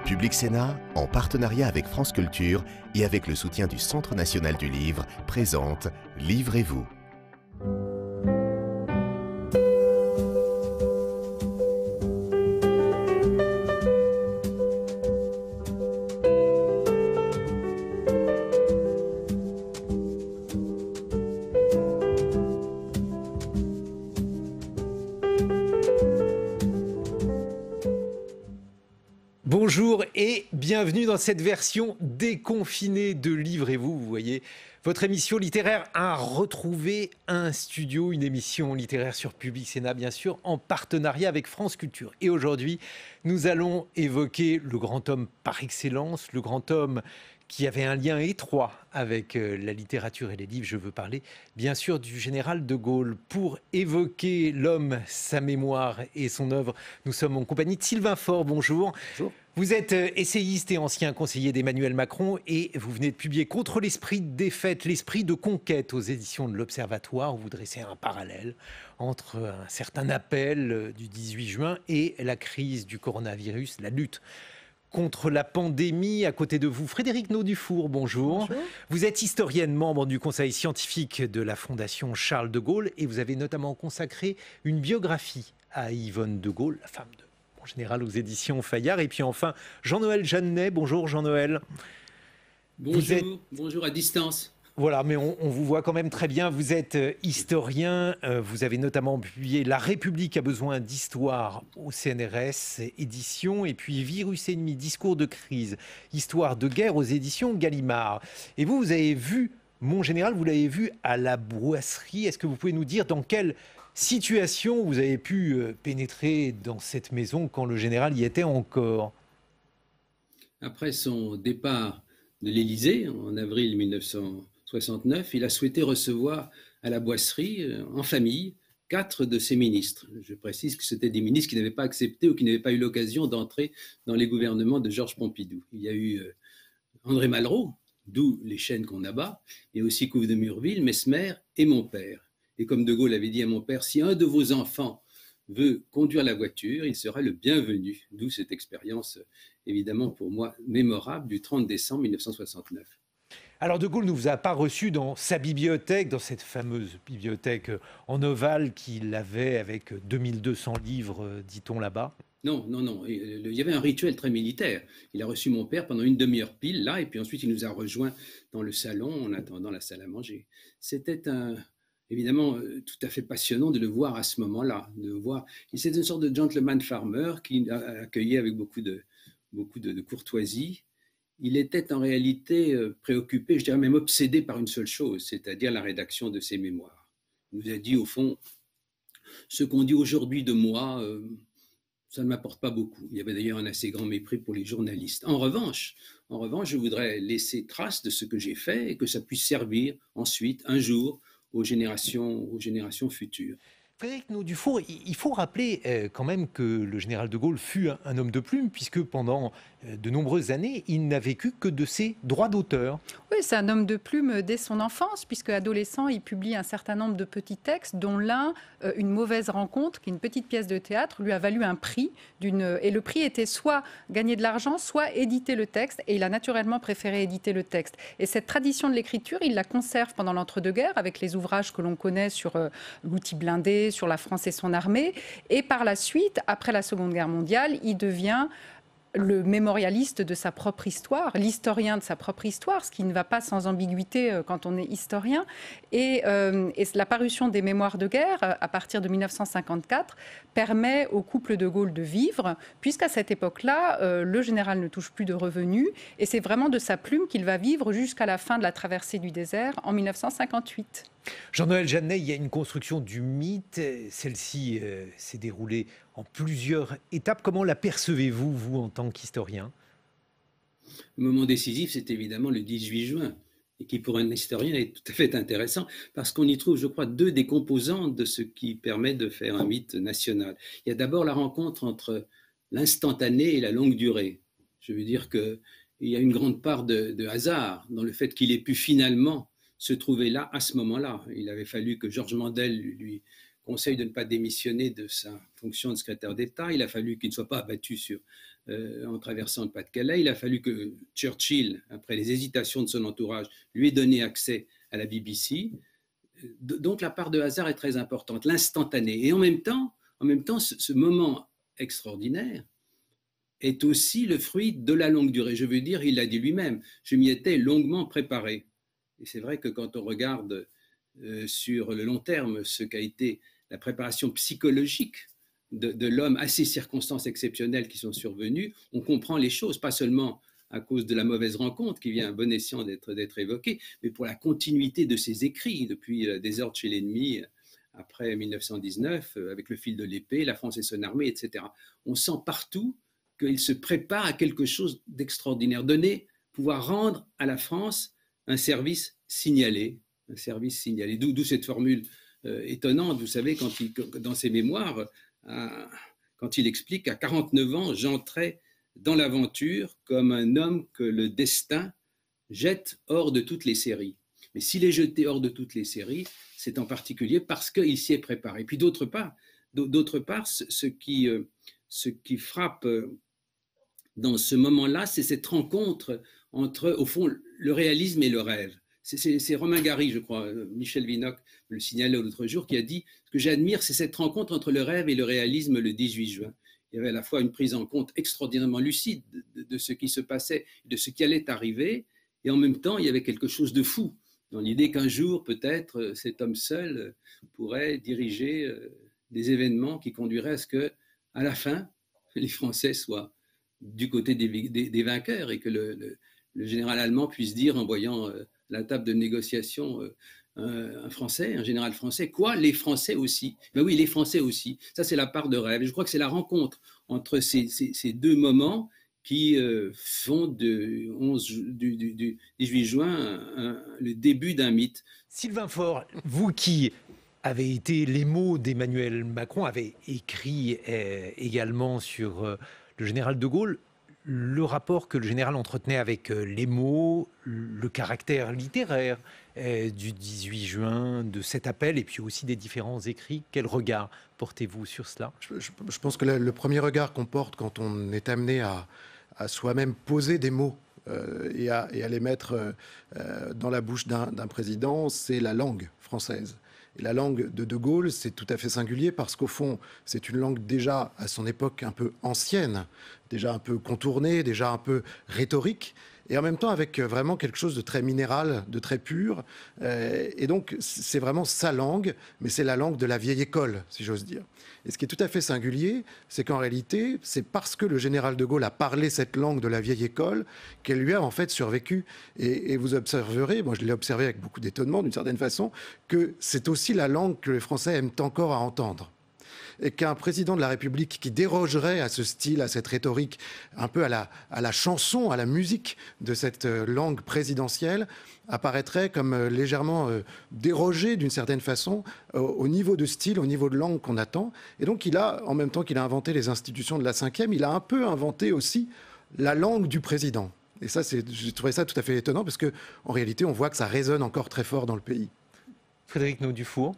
Public Sénat, en partenariat avec France Culture et avec le soutien du Centre national du livre, présente Livrez-vous. Bonjour et bienvenue dans cette version déconfinée de Livrez-vous. Vous voyez, votre émission littéraire a retrouvé un studio, une émission littéraire sur Public Sénat, bien sûr, en partenariat avec France Culture. Et aujourd'hui, nous allons évoquer le grand homme par excellence, le grand homme qui avait un lien étroit avec la littérature et les livres. Je veux parler, bien sûr, du général de Gaulle. Pour évoquer l'homme, sa mémoire et son œuvre, nous sommes en compagnie de Sylvain Faure. Bonjour. Bonjour. Vous êtes essayiste et ancien conseiller d'Emmanuel Macron et vous venez de publier Contre l'esprit de défaite, l'esprit de conquête aux éditions de l'Observatoire, où vous dressez un parallèle entre un certain appel du 18 juin et la crise du coronavirus, la lutte contre la pandémie. À côté de vous, Frédéric Naudufour, bonjour. Bonjour. Vous êtes historienne, membre du conseil scientifique de la Fondation Charles de Gaulle et vous avez notamment consacré une biographie à Yvonne de Gaulle, la femme de mon général aux éditions Fayard. Et puis enfin, Jean-Noël Jeannet. Bonjour Jean-Noël. Bonjour, bonjour à distance. Voilà, mais on vous voit quand même très bien. Vous êtes historien. Vous avez notamment publié La République a besoin d'histoire au CNRS édition. Et puis Virus ennemi, discours de crise, histoire de guerre aux éditions Gallimard. Et vous avez vu, mon général, vous l'avez vu à la Boisserie. Est-ce que vous pouvez nous dire dans quelle situation vous avez pu pénétrer dans cette maison quand le général y était encore? Après son départ de l'Élysée en avril 1969, il a souhaité recevoir à la Boisserie, en famille, 4 de ses ministres. Je précise que c'était des ministres qui n'avaient pas accepté ou qui n'avaient pas eu l'occasion d'entrer dans les gouvernements de Georges Pompidou. Il y a eu André Malraux, d'où les chaînes qu'on abat, et aussi Couve de Murville, Mesmer et mon père. Et comme De Gaulle avait dit à mon père, si un de vos enfants veut conduire la voiture, il sera le bienvenu. D'où cette expérience, évidemment pour moi, mémorable du 30 décembre 1969. Alors De Gaulle ne vous a pas reçu dans sa bibliothèque, dans cette fameuse bibliothèque en ovale qu'il avait avec 2200 livres, dit-on là-bas? Non, non, non. Il y avait un rituel très militaire. Il a reçu mon père pendant une demi-heure pile, là, et puis ensuite il nous a rejoints dans le salon en attendant la salle à manger. C'était évidemment tout à fait passionnant de le voir à ce moment-là. C'était une sorte de gentleman farmer qui a accueilli avec beaucoup de courtoisie. Il était en réalité préoccupé, je dirais même obsédé par une seule chose, c'est-à-dire la rédaction de ses mémoires. Il nous a dit au fond, ce qu'on dit aujourd'hui de moi, ça ne m'apporte pas beaucoup. Il y avait d'ailleurs un assez grand mépris pour les journalistes. En revanche, je voudrais laisser trace de ce que j'ai fait et que ça puisse servir ensuite, un jour, aux générations futures. Frédéric Naudufour, il faut rappeler quand même que le général de Gaulle fut un homme de plume, puisque pendant de nombreuses années, il n'a vécu que de ses droits d'auteur. Oui, c'est un homme de plume dès son enfance, puisque adolescent, il publie un certain nombre de petits textes, dont l'un, Une mauvaise rencontre, qui est une petite pièce de théâtre, lui a valu un prix. Et le prix était soit gagner de l'argent, soit éditer le texte. Et il a naturellement préféré éditer le texte. Et cette tradition de l'écriture, il la conserve pendant l'entre-deux-guerres, avec les ouvrages que l'on connaît sur l'outil blindé, sur la France et son armée. Et par la suite, après la Seconde Guerre mondiale, il devient le mémorialiste de sa propre histoire, l'historien de sa propre histoire, ce qui ne va pas sans ambiguïté quand on est historien. Et la parution des mémoires de guerre, à partir de 1954, permet au couple de Gaulle de vivre, puisqu'à cette époque-là, le général ne touche plus de revenus, et c'est vraiment de sa plume qu'il va vivre jusqu'à la fin de la traversée du désert en 1958. Jean-Noël Jeannet, il y a une construction du mythe. Celle-ci s'est déroulée en plusieurs étapes. Comment la percevez-vous, vous, en tant qu'historien? Le moment décisif, c'est évidemment le 18 juin, et qui pour un historien est tout à fait intéressant, parce qu'on y trouve, je crois, 2 des composantes de ce qui permet de faire un mythe national. Il y a d'abord la rencontre entre l'instantané et la longue durée. Je veux dire qu'il y a une grande part de hasard dans le fait qu'il ait pu finalement se trouver là, à ce moment-là. Il avait fallu que Georges Mandel lui conseille de ne pas démissionner de sa fonction de secrétaire d'État. Il a fallu qu'il ne soit pas abattu en traversant le Pas-de-Calais. Il a fallu que Churchill, après les hésitations de son entourage, lui ait donné accès à la BBC. Donc la part de hasard est très importante, l'instantané. Et en même temps, ce moment extraordinaire est aussi le fruit de la longue durée. Je veux dire, il l'a dit lui-même, je m'y étais longuement préparé. Et c'est vrai que quand on regarde sur le long terme ce qu'a été la préparation psychologique de l'homme à ces circonstances exceptionnelles qui sont survenues, on comprend les choses, pas seulement à cause de la mauvaise rencontre qui vient à bon escient d'être évoquée, mais pour la continuité de ses écrits depuis Désordre chez l'ennemi, après 1919, avec le fil de l'épée, la France et son armée, etc. On sent partout qu'il se prépare à quelque chose d'extraordinaire, pouvoir rendre à la France un service signalé, d'où cette formule étonnante, vous savez, dans ses mémoires, quand il explique qu'à 49 ans, j'entrais dans l'aventure comme un homme que le destin jette hors de toutes les séries. Mais s'il est jeté hors de toutes les séries, c'est en particulier parce qu'il s'y est préparé. Et puis d'autre part, ce qui frappe dans ce moment-là, c'est cette rencontre entre, au fond, le réalisme et le rêve. C'est Romain Gary, je crois, Michel Vinocq me le signalait l'autre jour, qui a dit « Ce que j'admire, c'est cette rencontre entre le rêve et le réalisme le 18 juin ». Il y avait à la fois une prise en compte extraordinairement lucide de ce qui se passait, de ce qui allait arriver, et en même temps, il y avait quelque chose de fou, dans l'idée qu'un jour, peut-être, cet homme seul pourrait diriger des événements qui conduiraient à ce que, à la fin, les Français soient du côté des vainqueurs et que le général allemand puisse dire, en voyant la table de négociation, un général français, quoi, les Français aussi? Ben oui, les Français aussi. Ça, c'est la part de rêve. Et je crois que c'est la rencontre entre ces deux moments qui font du 18 juin le début d'un mythe. Sylvain Faure, vous qui avez été les mots d'Emmanuel Macron, avez écrit également sur le général de Gaulle, le rapport que le général entretenait avec les mots, le caractère littéraire du 18 juin, de cet appel, et puis aussi des différents écrits. Quel regard portez-vous sur cela ? Je pense que le premier regard qu'on porte quand on est amené à soi-même poser des mots et à les mettre dans la bouche d'un président, c'est la langue française. Et la langue de Gaulle, c'est tout à fait singulier parce qu'au fond, c'est une langue déjà à son époque un peu ancienne, déjà un peu contournée, déjà un peu rhétorique, et en même temps avec vraiment quelque chose de très minéral, de très pur. Et donc, c'est vraiment sa langue, mais c'est la langue de la vieille école, si j'ose dire. Et ce qui est tout à fait singulier, c'est qu'en réalité, c'est parce que le général de Gaulle a parlé cette langue de la vieille école qu'elle lui a en fait survécu. Et vous observerez, moi je l'ai observé avec beaucoup d'étonnement d'une certaine façon, que c'est aussi la langue que les Français aiment encore à entendre. Et qu'un président de la République qui dérogerait à ce style, à cette rhétorique, un peu à la chanson, à la musique de cette langue présidentielle, apparaîtrait comme légèrement dérogé d'une certaine façon au niveau de style, au niveau de langue qu'on attend. Et donc il a, en même temps qu'il a inventé les institutions de la 5e, il a un peu inventé aussi la langue du président. Et ça, j'ai trouvé ça tout à fait étonnant parce qu'en réalité, on voit que ça résonne encore très fort dans le pays. Frédéric Naudufour.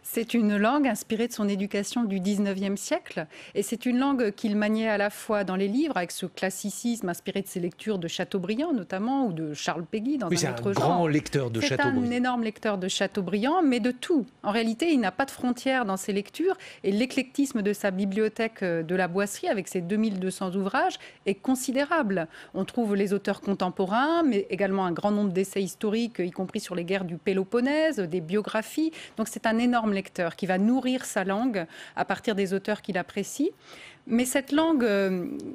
C'est une langue inspirée de son éducation du 19e siècle et c'est une langue qu'il maniait à la fois dans les livres avec ce classicisme inspiré de ses lectures de Chateaubriand notamment ou de Charles Péguy dans un autre genre. C'est un grand lecteur de Chateaubriand. C'est un énorme lecteur de Chateaubriand, mais de tout. En réalité, il n'a pas de frontières dans ses lectures et l'éclectisme de sa bibliothèque de la Boisserie avec ses 2200 ouvrages est considérable. On trouve les auteurs contemporains, mais également un grand nombre d'essais historiques, y compris sur les guerres du Péloponnèse, des biographies. Donc c'est un énorme lecteur qui va nourrir sa langue à partir des auteurs qu'il apprécie. Mais cette langue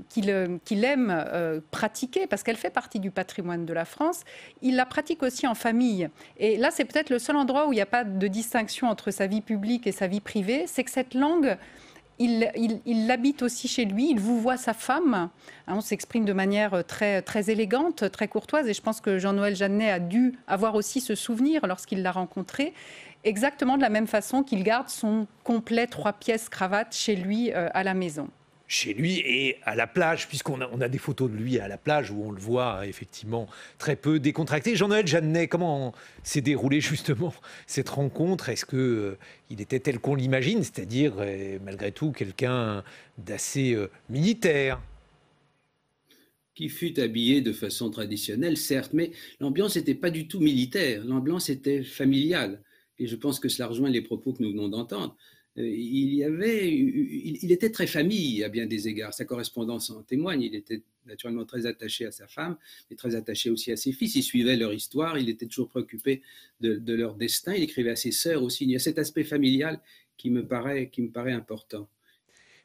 qu'il aime pratiquer, parce qu'elle fait partie du patrimoine de la France, il la pratique aussi en famille. Et là, c'est peut-être le seul endroit où il n'y a pas de distinction entre sa vie publique et sa vie privée, c'est que cette langue, il l'habite aussi chez lui, il vous voit sa femme. On s'exprime de manière très, très élégante, très courtoise, et je pense que Jean-Noël Jeannet a dû avoir aussi ce souvenir lorsqu'il l'a rencontré. Exactement de la même façon qu'il garde son complet 3 pièces cravate chez lui à la maison. chez lui et à la plage, puisqu'on a des photos de lui à la plage où on le voit effectivement très peu décontracté. Jean-Noël Jeannet, comment s'est déroulée justement cette rencontre? Est-ce qu'il était tel qu'on l'imagine, c'est-à-dire malgré tout quelqu'un d'assez militaire? Qui fut habillé de façon traditionnelle, certes, mais l'ambiance n'était pas du tout militaire, l'ambiance était familiale. Et je pense que cela rejoint les propos que nous venons d'entendre. Il était très famille à bien des égards. Sa correspondance en témoigne. Il était naturellement très attaché à sa femme, mais très attaché aussi à ses fils. Il suivait leur histoire. Il était toujours préoccupé de leur destin. Il écrivait à ses sœurs aussi. Il y a cet aspect familial qui me paraît important.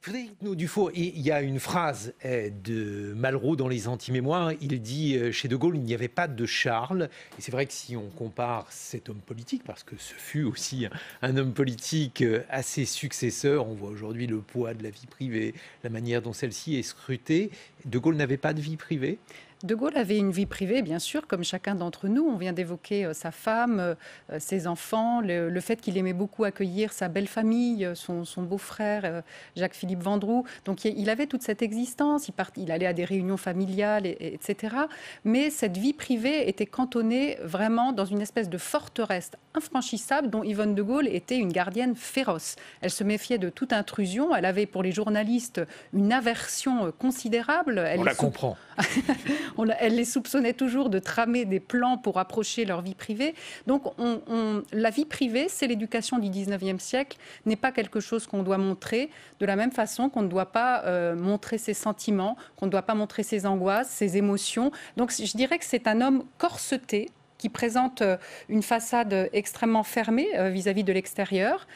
Frédéric Dufault, il y a une phrase de Malraux dans les Anti-Mémoires. Il dit chez De Gaulle, il n'y avait pas de Charles. Et c'est vrai que si on compare cet homme politique, parce que ce fut aussi un homme politique à ses successeurs, on voit aujourd'hui le poids de la vie privée, la manière dont celle-ci est scrutée. De Gaulle n'avait pas de vie privée? De Gaulle avait une vie privée, bien sûr, comme chacun d'entre nous. On vient d'évoquer sa femme, ses enfants, le fait qu'il aimait beaucoup accueillir sa belle famille, son beau-frère, Jacques-Philippe Vendroux. Donc il avait toute cette existence, il allait à des réunions familiales, etc. Mais cette vie privée était cantonnée vraiment dans une espèce de forteresse infranchissable dont Yvonne de Gaulle était une gardienne féroce. Elle se méfiait de toute intrusion. Elle avait pour les journalistes une aversion considérable. On la comprend. Elle les soupçonnait toujours de tramer des plans pour approcher leur vie privée. Donc la vie privée, c'est l'éducation du 19e siècle, n'est pas quelque chose qu'on doit montrer, de la même façon qu'on ne doit pas montrer ses sentiments, qu'on ne doit pas montrer ses angoisses, ses émotions. Donc je dirais que c'est un homme corseté, qui présente une façade extrêmement fermée vis-à-vis de l'extérieur,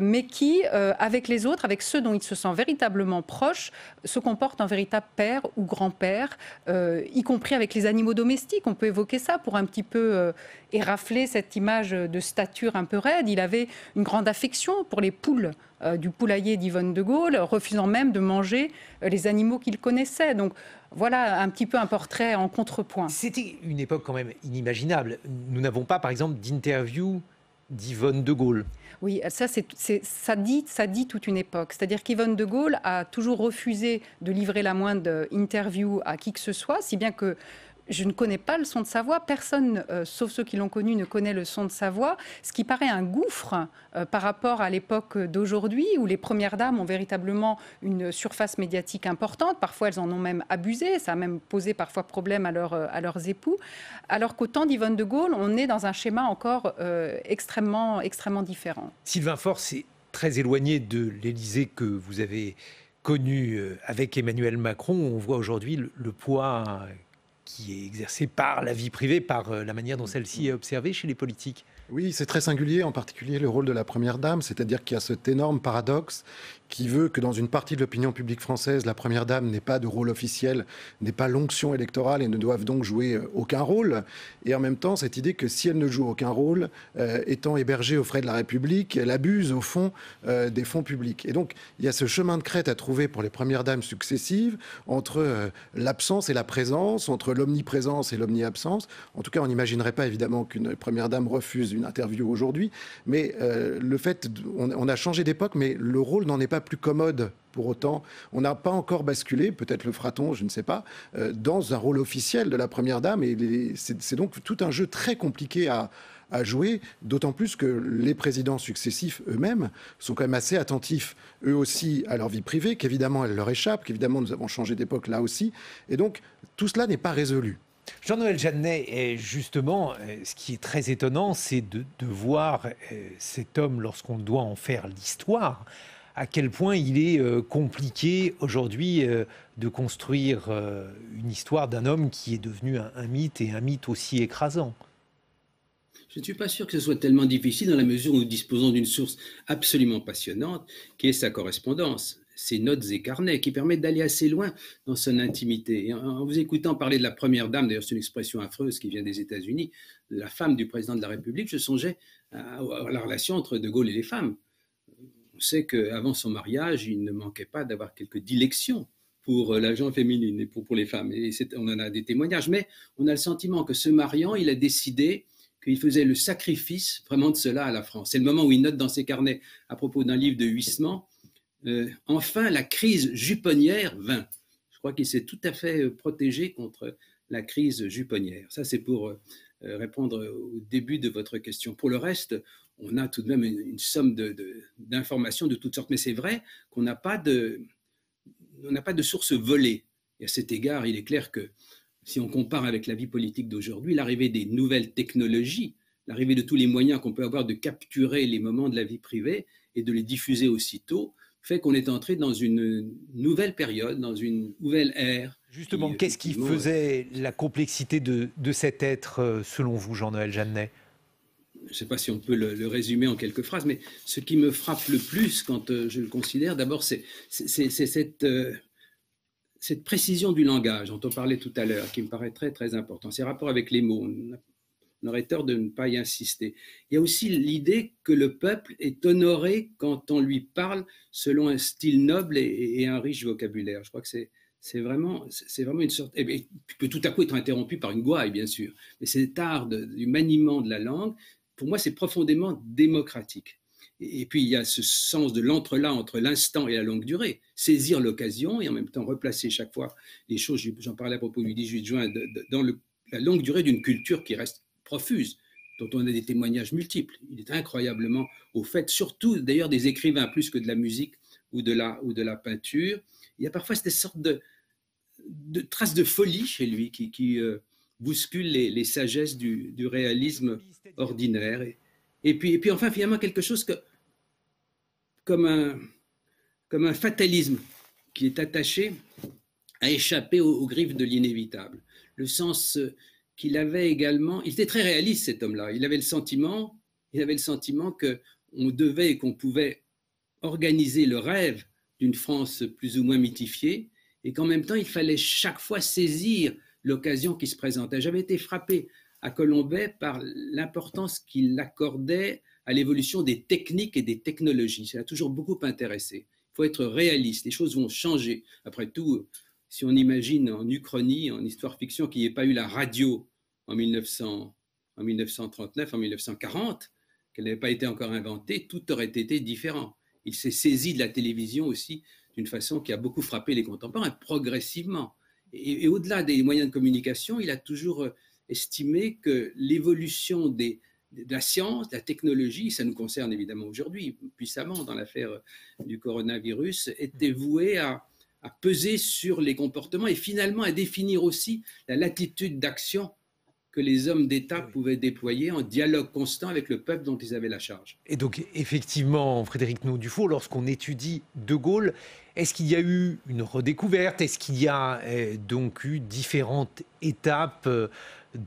mais qui, avec les autres, avec ceux dont il se sent véritablement proche, se comporte en véritable père ou grand-père, y compris avec les animaux domestiques. On peut évoquer ça pour un petit peu érafler cette image de stature un peu raide. Il avait une grande affection pour les poules du poulailler d'Yvonne de Gaulle, refusant même de manger les animaux qu'il connaissait. Donc voilà un petit peu un portrait en contrepoint. C'était une époque quand même inimaginable. Nous n'avons pas, par exemple, d'interview d'Yvonne de Gaulle. Oui, ça dit toute une époque. C'est-à-dire qu'Yvonne de Gaulle a toujours refusé de livrer la moindre interview à qui que ce soit, si bien que je ne connais pas le son de sa voix. Personne, sauf ceux qui l'ont connu, ne connaît le son de sa voix. Ce qui paraît un gouffre par rapport à l'époque d'aujourd'hui, où les premières dames ont véritablement une surface médiatique importante. Parfois, elles en ont même abusé. Ça a même posé parfois problème à leurs époux. Alors qu'au temps d'Yvonne de Gaulle, on est dans un schéma encore extrêmement différent. Sylvain Faure, c'est très éloigné de l'Élysée que vous avez connu avec Emmanuel Macron. On voit aujourd'hui le poids qui est exercée par la vie privée, par la manière dont celle-ci est observée chez les politiques. Oui, c'est très singulier, en particulier le rôle de la Première Dame, c'est-à-dire qu'il y a cet énorme paradoxe qui veut que dans une partie de l'opinion publique française, la Première Dame n'ait pas de rôle officiel, n'ait pas l'onction électorale et ne doive donc jouer aucun rôle. Et en même temps, cette idée que si elle ne joue aucun rôle, étant hébergée aux frais de la République, elle abuse au fond des fonds publics. Et donc, il y a ce chemin de crête à trouver pour les Premières Dames successives entre l'absence et la présence, entre l'omniprésence et l'omniabsence. En tout cas, on n'imaginerait pas évidemment qu'une Première Dame refuse une interview aujourd'hui, mais le fait, on a changé d'époque, mais le rôle n'en est pas plus commode pour autant. On n'a pas encore basculé, peut-être le fera-t-on, je ne sais pas, dans un rôle officiel de la Première Dame, et c'est donc tout un jeu très compliqué à jouer, d'autant plus que les présidents successifs eux-mêmes sont quand même assez attentifs, eux aussi, à leur vie privée, qu'évidemment elle leur échappe, qu'évidemment nous avons changé d'époque là aussi, et donc tout cela n'est pas résolu. Jean-Noël Jeannet, justement, ce qui est très étonnant, c'est de voir cet homme, lorsqu'on doit en faire l'histoire, à quel point il est compliqué aujourd'hui de construire une histoire d'un homme qui est devenu un mythe, et un mythe aussi écrasant. Je ne suis pas sûr que ce soit tellement difficile dans la mesure où nous disposons d'une source absolument passionnante, qui est sa correspondance, ses notes et carnets, qui permettent d'aller assez loin dans son intimité. Et en vous écoutant parler de la Première Dame, d'ailleurs c'est une expression affreuse qui vient des États-Unis, de la femme du président de la République, je songeais à la relation entre De Gaulle et les femmes. On sait qu'avant son mariage, il ne manquait pas d'avoir quelques dilections pour la gente féminine et pour les femmes. Et on en a des témoignages, mais on a le sentiment que se mariant, il a décidé qu'il faisait le sacrifice vraiment de cela à la France. C'est le moment où il note dans ses carnets, à propos d'un livre de Huysmans, enfin la crise juponnière vint. Je crois qu'il s'est tout à fait protégé contre la crise juponnière. Ça, c'est pour répondre au début de votre question. Pour le reste, on a tout de même une somme d'informations de toutes sortes. Mais c'est vrai qu'on n'a pas de sources volées. Et à cet égard, il est clair que si on compare avec la vie politique d'aujourd'hui, l'arrivée des nouvelles technologies, l'arrivée de tous les moyens qu'on peut avoir de capturer les moments de la vie privée et de les diffuser aussitôt, fait qu'on est entré dans une nouvelle période, dans une nouvelle ère. Justement, qu'est-ce qui faisait la complexité de cet être, selon vous, Jean-Noël Jeannet ? Je ne sais pas si on peut le résumer en quelques phrases, mais ce qui me frappe le plus quand je le considère, d'abord, c'est cette précision du langage dont on parlait tout à l'heure, qui me paraît très, très important. Ces rapports avec les mots, on aurait tort de ne pas y insister. Il y a aussi l'idée que le peuple est honoré quand on lui parle selon un style noble et un riche vocabulaire. Je crois que c'est vraiment une sorte... Et peut tout à coup être interrompu par une gouaille, bien sûr. Mais cet art du maniement de la langue, pour moi, c'est profondément démocratique. Et puis, il y a ce sens de l'entrelac entre l'instant et la longue durée. Saisir l'occasion et en même temps replacer chaque fois les choses, j'en parlais à propos du 18 juin, dans la longue durée d'une culture qui reste profuse, dont on a des témoignages multiples. Il est incroyablement au fait, surtout d'ailleurs des écrivains, plus que de la musique ou de la peinture. Il y a parfois cette sorte de traces de folie chez lui qui bouscule les sagesses du réalisme ordinaire. Et puis enfin, finalement, quelque chose comme un fatalisme qui est attaché à échapper aux griffes de l'inévitable. Le sens qu'il avait également, il était très réaliste cet homme-là, il avait le sentiment qu'on devait et qu'on pouvait organiser le rêve d'une France plus ou moins mythifiée et qu'en même temps il fallait chaque fois saisir l'occasion qui se présentait. J'avais été frappé à Colombey par l'importance qu'il accordait à l'évolution des techniques et des technologies. Ça l'a toujours beaucoup intéressé. Il faut être réaliste, les choses vont changer. Après tout, si on imagine en uchronie, en histoire-fiction, qu'il n'y ait pas eu la radio en 1939, en 1940, qu'elle n'avait pas été encore inventée, tout aurait été différent. Il s'est saisi de la télévision aussi d'une façon qui a beaucoup frappé les contemporains, progressivement. Et au-delà des moyens de communication, il a toujours estimé que l'évolution de la science, de la technologie, ça nous concerne évidemment aujourd'hui, puissamment dans l'affaire du coronavirus, était vouée à peser sur les comportements et finalement à définir aussi la latitude d'action que les hommes d'État pouvaient déployer en dialogue constant avec le peuple dont ils avaient la charge. Et donc, effectivement, Frédéric Naud-Dufour, lorsqu'on étudie De Gaulle, est-ce qu'il y a eu une redécouverte? Est-ce qu'il y a donc eu différentes étapes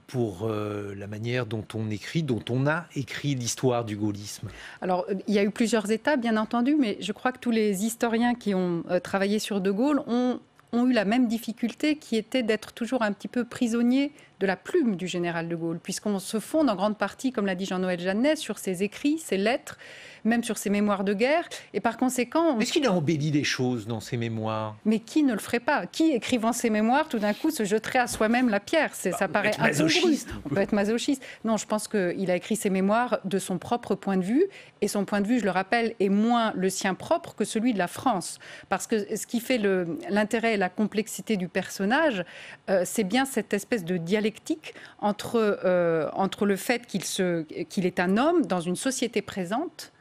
pour la manière dont on écrit, dont on a écrit l'histoire du gaullisme? Alors, il y a eu plusieurs étapes, bien entendu, mais je crois que tous les historiens qui ont travaillé sur De Gaulle ont eu la même difficulté, qui était d'être toujours un petit peu prisonnier de la plume du général de Gaulle, puisqu'on se fonde en grande partie, comme l'a dit Jean-Noël Jeannet, sur ses écrits, ses lettres, même sur ses mémoires de guerre, et par conséquent... Est-ce qu'il a embelli les choses dans ses mémoires? Mais qui ne le ferait pas? Qui, écrivant ses mémoires, tout d'un coup se jetterait à soi-même la pierre? Ça paraît incongru. On peut être masochiste. Non, je pense qu'il a écrit ses mémoires de son propre point de vue, et son point de vue, je le rappelle, est moins le sien propre que celui de la France. Parce que ce qui fait l'intérêt et la complexité du personnage, c'est bien cette espèce de dialectique entre le fait qu'il est un homme dans une société présente,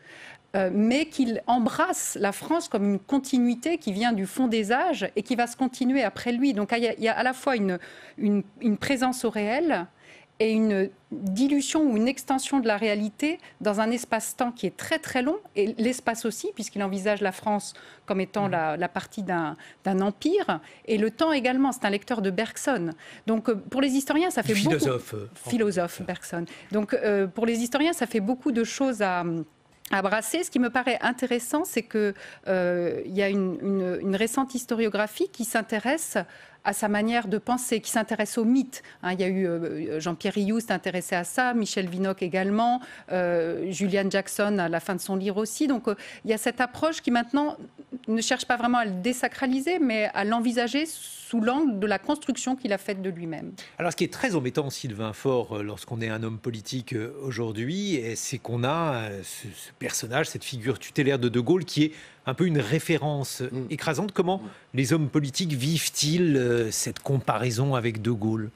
mais qu'il embrasse la France comme une continuité qui vient du fond des âges et qui va se continuer après lui. Donc il y a à la fois une présence au réel et une dilution ou une extension de la réalité dans un espace-temps qui est très très long, et l'espace aussi, puisqu'il envisage la France comme étant la partie d'un empire, et le temps également. C'est un lecteur de Bergson. Donc pour les historiens, ça fait philosophe Bergson. Donc pour les historiens, ça fait beaucoup de choses à brasser. Ce qui me paraît intéressant, c'est qu'il y a une récente historiographie qui s'intéresse à sa manière de penser, qui s'intéresse au mythe. Il y a eu Jean-Pierre Rioux s'est intéressé à ça, Michel Vinocq également, Julian Jackson à la fin de son livre aussi. Donc il y a cette approche qui maintenant ne cherche pas vraiment à le désacraliser, mais à l'envisager sous l'angle de la construction qu'il a faite de lui-même. Alors ce qui est très embêtant, Sylvain Faure, lorsqu'on est un homme politique aujourd'hui, c'est qu'on a ce personnage, cette figure tutélaire de Gaulle qui est un peu une référence écrasante. Comment les hommes politiques vivent-ils cette comparaison avec De Gaulle ?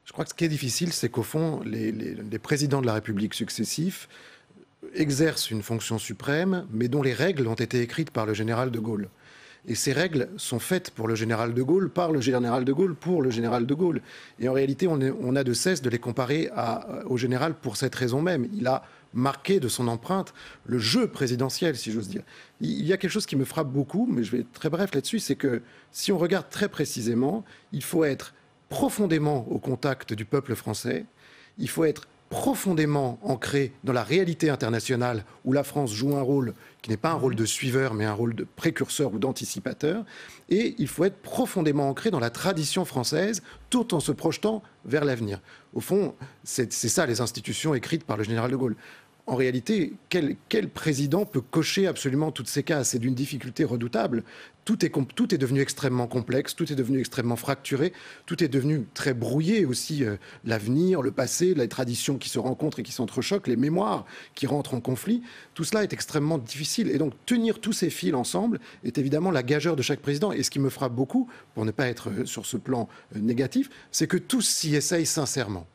Je crois que ce qui est difficile, c'est qu'au fond, les présidents de la République successifs exercent une fonction suprême, mais dont les règles ont été écrites par le général de Gaulle. Et ces règles sont faites pour le général de Gaulle, par le général de Gaulle, pour le général de Gaulle. Et en réalité, on a de cesse de les comparer au général pour cette raison même. Il a marqué de son empreinte le jeu présidentiel, si j'ose dire. Il y a quelque chose qui me frappe beaucoup, mais je vais être très bref là-dessus, c'est que si on regarde très précisément, il faut être profondément au contact du peuple français, il faut être profondément ancré dans la réalité internationale où la France joue un rôle qui n'est pas un rôle de suiveur, mais un rôle de précurseur ou d'anticipateur. Et il faut être profondément ancré dans la tradition française, tout en se projetant vers l'avenir. Au fond, c'est ça les institutions écrites par le général de Gaulle. En réalité, quel président peut cocher absolument toutes ces cases ? C'est d'une difficulté redoutable. Tout est devenu extrêmement complexe, tout est devenu extrêmement fracturé, tout est devenu très brouillé aussi. L'avenir, le passé, les traditions qui se rencontrent et qui s'entrechoquent, les mémoires qui rentrent en conflit, tout cela est extrêmement difficile. Et donc, tenir tous ces fils ensemble est évidemment la gageure de chaque président. Et ce qui me frappe beaucoup, pour ne pas être sur ce plan négatif, c'est que tous s'y essayent sincèrement.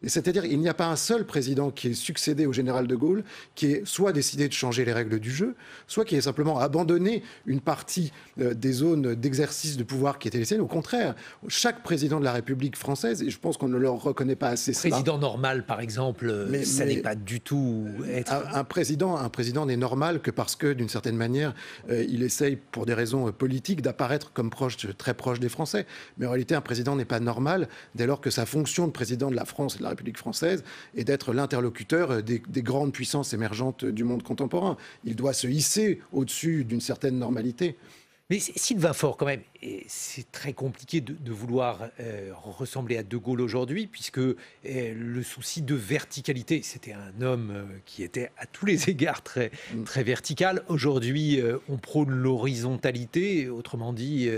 C'est-à-dire qu'il n'y a pas un seul président qui ait succédé au général de Gaulle qui ait soit décidé de changer les règles du jeu, soit qui ait simplement abandonné une partie des zones d'exercice de pouvoir qui étaient les siennes. Au contraire, chaque président de la République française, et je pense qu'on ne leur reconnaît pas assez cela. Président normal, par exemple, ça n'est pas du tout être... Un président n'est normal que parce que, d'une certaine manière, il essaye, pour des raisons politiques, d'apparaître comme très proche des Français. Mais en réalité, un président n'est pas normal dès lors que sa fonction de président de la France et de la République française et d'être l'interlocuteur des grandes puissances émergentes du monde contemporain. Il doit se hisser au-dessus d'une certaine normalité. Mais Sylvain Faure, quand même, c'est très compliqué de vouloir ressembler à De Gaulle aujourd'hui, puisque le souci de verticalité, c'était un homme qui était à tous les égards très vertical. Aujourd'hui, on prône l'horizontalité, autrement dit,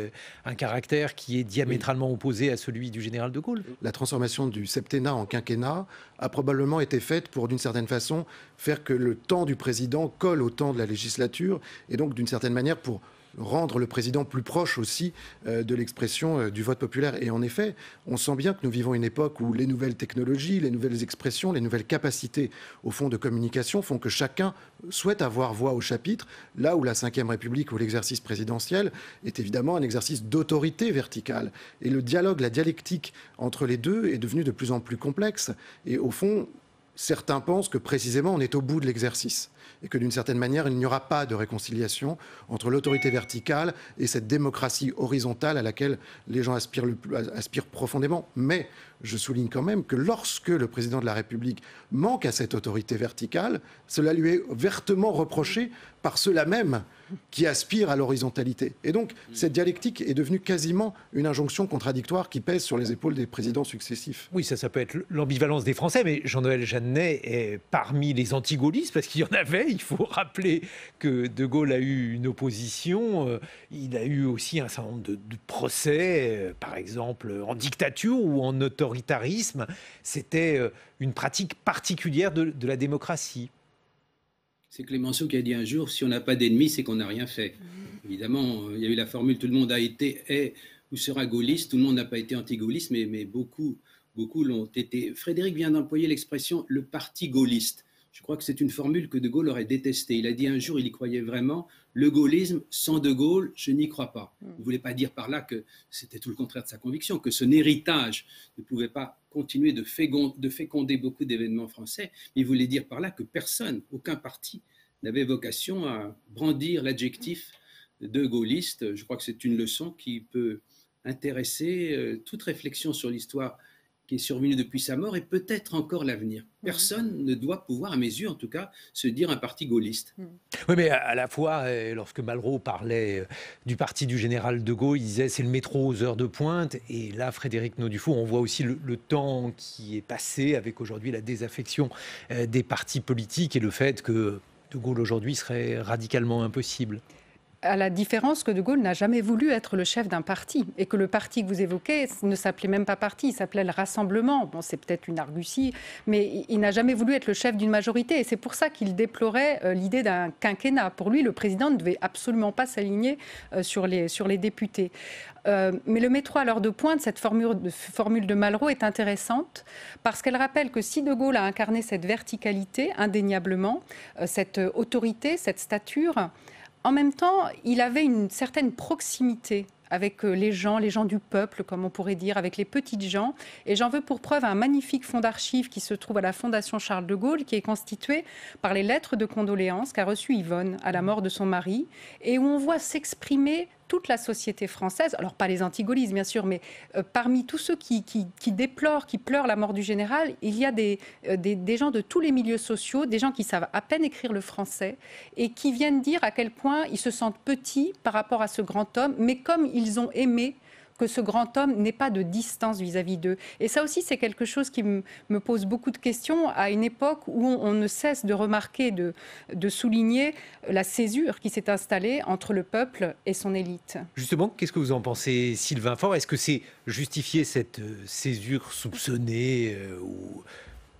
un caractère qui est diamétralement opposé à celui du général De Gaulle. La transformation du septennat en quinquennat a probablement été faite pour, d'une certaine façon, faire que le temps du président colle au temps de la législature, et donc, d'une certaine manière, pour rendre le président plus proche aussi de l'expression du vote populaire. Et en effet, on sent bien que nous vivons une époque où les nouvelles technologies, les nouvelles expressions, les nouvelles capacités au fond de communication font que chacun souhaite avoir voix au chapitre, là où la Ve République ou l'exercice présidentiel est évidemment un exercice d'autorité verticale. Et le dialogue, la dialectique entre les deux est devenu de plus en plus complexe. Et au fond, certains pensent que précisément on est au bout de l'exercice et que d'une certaine manière il n'y aura pas de réconciliation entre l'autorité verticale et cette démocratie horizontale à laquelle les gens aspirent profondément. Mais je souligne quand même que lorsque le président de la République manque à cette autorité verticale, cela lui est vertement reproché par ceux-là même qui aspirent à l'horizontalité. Et donc, cette dialectique est devenue quasiment une injonction contradictoire qui pèse sur les épaules des présidents successifs. Oui, ça peut être l'ambivalence des Français, mais Jean-Noël Jeannet est parmi les anti-gaullistes, parce qu'il y en avait. Il faut rappeler que De Gaulle a eu une opposition. Il a eu aussi un certain nombre de procès, par exemple, en dictature ou en autoritarisme. C'était une pratique particulière de la démocratie. C'est Clémenceau qui a dit un jour, si on n'a pas d'ennemis, c'est qu'on n'a rien fait. Évidemment, il y a eu la formule, tout le monde a été, est ou sera gaulliste, tout le monde n'a pas été anti-gaulliste, mais beaucoup l'ont été. Frédéric vient d'employer l'expression « le parti gaulliste ». Je crois que c'est une formule que De Gaulle aurait détestée. Il a dit un jour, il y croyait vraiment, le gaullisme sans De Gaulle, je n'y crois pas. Il ne voulait pas dire par là que c'était tout le contraire de sa conviction, que son héritage ne pouvait pas continuer de féconder beaucoup d'événements français. Il voulait dire par là que personne, aucun parti, n'avait vocation à brandir l'adjectif de gaulliste. Je crois que c'est une leçon qui peut intéresser toute réflexion sur l'histoire qui est survenu depuis sa mort et peut-être encore l'avenir. Personne ne doit pouvoir, à mes yeux en tout cas, se dire un parti gaulliste. Oui, mais à la fois, lorsque Malraux parlait du parti du général de Gaulle, il disait c'est le métro aux heures de pointe. Et là, Frédéric Naudufour, on voit aussi le temps qui est passé avec aujourd'hui la désaffection des partis politiques et le fait que De Gaulle aujourd'hui serait radicalement impossible. À la différence que De Gaulle n'a jamais voulu être le chef d'un parti et que le parti que vous évoquez ne s'appelait même pas parti, il s'appelait le Rassemblement. Bon, c'est peut-être une argutie, mais il n'a jamais voulu être le chef d'une majorité et c'est pour ça qu'il déplorait l'idée d'un quinquennat. Pour lui, le président ne devait absolument pas s'aligner sur les députés. Mais le métro à l'heure de pointe, cette formule de Malraux est intéressante parce qu'elle rappelle que si De Gaulle a incarné cette verticalité, indéniablement, cette autorité, cette stature, en même temps, il avait une certaine proximité avec les gens du peuple, comme on pourrait dire, avec les petites gens. Et j'en veux pour preuve un magnifique fonds d'archives qui se trouve à la Fondation Charles de Gaulle, qui est constitué par les lettres de condoléances qu'a reçues Yvonne à la mort de son mari, et où on voit s'exprimer toute la société française, alors pas les antigaullistes bien sûr, mais parmi tous ceux qui déplorent, qui pleurent la mort du général, il y a des gens de tous les milieux sociaux, des gens qui savent à peine écrire le français et qui viennent dire à quel point ils se sentent petits par rapport à ce grand homme, mais comme ils ont aimé que ce grand homme n'ait pas de distance vis-à-vis d'eux. Et ça aussi, c'est quelque chose qui me pose beaucoup de questions à une époque où on ne cesse de remarquer, de souligner la césure qui s'est installée entre le peuple et son élite. Justement, qu'est-ce que vous en pensez, Sylvain Faure? Est-ce que c'est justifié cette césure soupçonnée ou...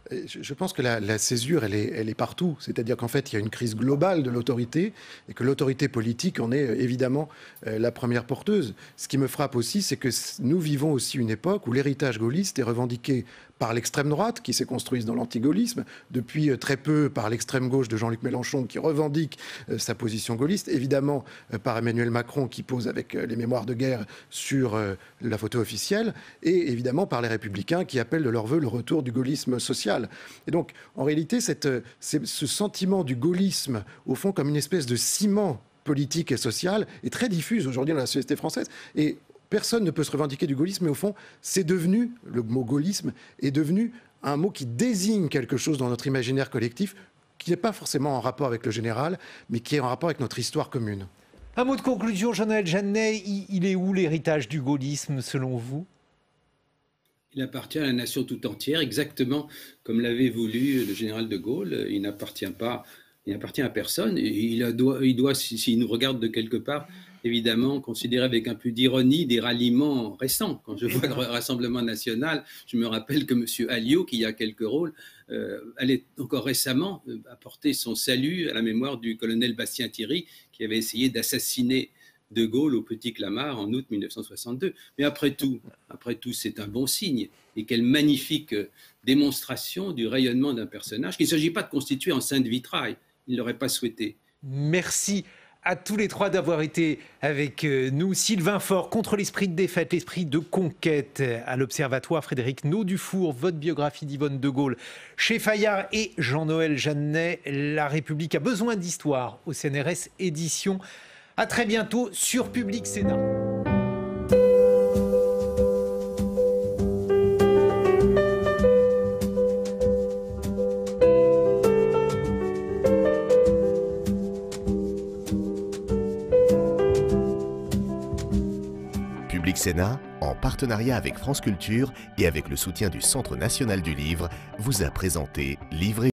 Je pense que la césure, elle est partout. C'est-à-dire qu'en fait, il y a une crise globale de l'autorité et que l'autorité politique en est évidemment la première porteuse. Ce qui me frappe aussi, c'est que nous vivons aussi une époque où l'héritage gaulliste est revendiqué par l'extrême droite, qui s'est construite dans l'antigaullisme, depuis très peu par l'extrême gauche de Jean-Luc Mélenchon, qui revendique sa position gaulliste, évidemment par Emmanuel Macron, qui pose avec les mémoires de guerre sur la photo officielle, et évidemment par les Républicains, qui appellent de leur vœu le retour du gaullisme social. Et donc, en réalité, ce sentiment du gaullisme, au fond, comme une espèce de ciment politique et social, est très diffuse aujourd'hui dans la société française. Et personne ne peut se revendiquer du gaullisme, mais au fond, c'est devenu, le mot gaullisme est devenu un mot qui désigne quelque chose dans notre imaginaire collectif, qui n'est pas forcément en rapport avec le général, mais qui est en rapport avec notre histoire commune. Un mot de conclusion, Jean-Noël Jeannet, il est où l'héritage du gaullisme selon vous ? Il appartient à la nation tout entière, exactement comme l'avait voulu le général de Gaulle. Il n'appartient à personne. Il doit, s'il nous regarde de quelque part, évidemment, considérer avec un peu d'ironie des ralliements récents. Quand je vois le Rassemblement national, je me rappelle que M. Alliot, qui a quelques rôles, allait encore récemment apporter son salut à la mémoire du colonel Bastien Thierry, qui avait essayé d'assassiner De Gaulle au Petit Clamart en août 1962. Mais après tout, c'est un bon signe. Et quelle magnifique démonstration du rayonnement d'un personnage qu'il ne s'agit pas de constituer en saint de vitrail. Il ne l'aurait pas souhaité. Merci à tous les trois d'avoir été avec nous. Sylvain Faure, Contre l'esprit de défaite, l'esprit de conquête à l'Observatoire. Frédéric Naudufour, votre biographie d'Yvonne de Gaulle chez Fayard. Et Jean-Noël Jeannet, La République a besoin d'histoire au CNRS édition. À très bientôt sur Public Sénat. Public Sénat, en partenariat avec France Culture et avec le soutien du Centre national du livre, vous a présenté Livre et